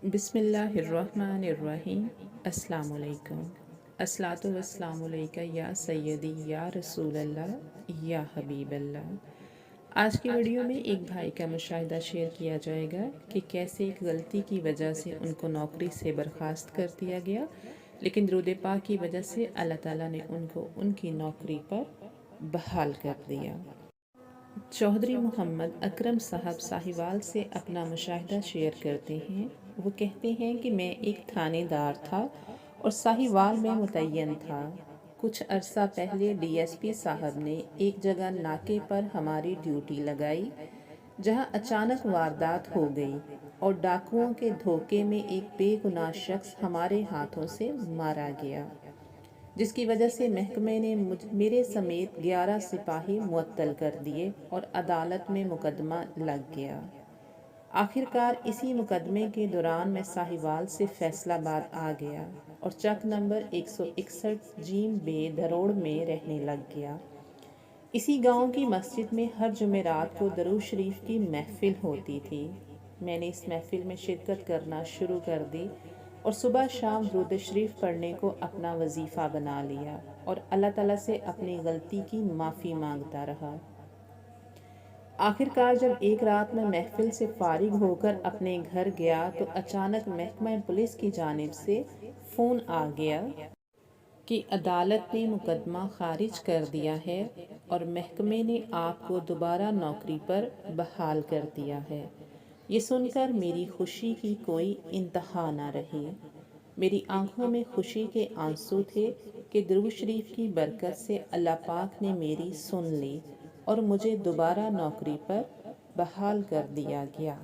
بسم اللہ الرحمن الرحیم۔ السلام علیکم۔ الصلاۃ والسلام علیکہ یا سیدی یا رسول اللہ یا حبیب اللہ۔ آج کی ویڈیو میں ایک بھائی کا مشاہدہ شیئر کیا جائے گا کہ کیسے ایک غلطی کی وجہ سے ان کو نوکری سے برخاست کر دیا گیا، لیکن درود پاک کی وجہ سے اللہ تعالیٰ نے ان کو ان کی نوکری پر بحال کر دیا۔ چودھری محمد اکرم صاحب ساہیوال سے اپنا مشاہدہ شیئر کرتے ہیں۔ وہ کہتے ہیں کہ میں ایک تھانے دار تھا اور ساہیوال میں متعین تھا۔ کچھ عرصہ پہلے ڈی ایس پی صاحب نے ایک جگہ ناکے پر ہماری ڈیوٹی لگائی، جہاں اچانک واردات ہو گئی اور ڈاکوؤں کے دھوکے میں ایک بے گناہ شخص ہمارے ہاتھوں سے مارا گیا، جس کی وجہ سے محکمے نے میرے سمیت 11 سپاہی معطل کر دیے اور عدالت میں مقدمہ لگ گیا۔ آخرکار اسی مقدمے کے دوران میں ساہیوال سے فیصل آباد آ گیا اور چک نمبر 161 جیم بے دھروڑ میں رہنے لگ گیا۔ اسی گاؤں کی مسجد میں ہر جمعرات کو درود شریف کی محفل ہوتی تھی۔ میں نے اس محفل میں شرکت کرنا شروع کر دی اور صبح شام درود شریف پڑھنے کو اپنا وظیفہ بنا لیا اور اللہ تعالیٰ سے اپنی غلطی کی معافی مانگتا رہا۔ آخرکار جب ایک رات میں محفل سے فارغ ہو کر اپنے گھر گیا تو اچانک محکمہ پولیس کی جانب سے فون آ گیا کہ عدالت نے مقدمہ خارج کر دیا ہے اور محکمے نے آپ کو دوبارہ نوکری پر بحال کر دیا ہے۔ یہ سن کر میری خوشی کی کوئی انتہا نہ رہی۔ میری آنکھوں میں خوشی کے آنسو تھے کہ درود شریف کی برکت سے اللہ پاک نے میری سن لی اور مجھے دوبارہ نوکری پر بحال کر دیا گیا۔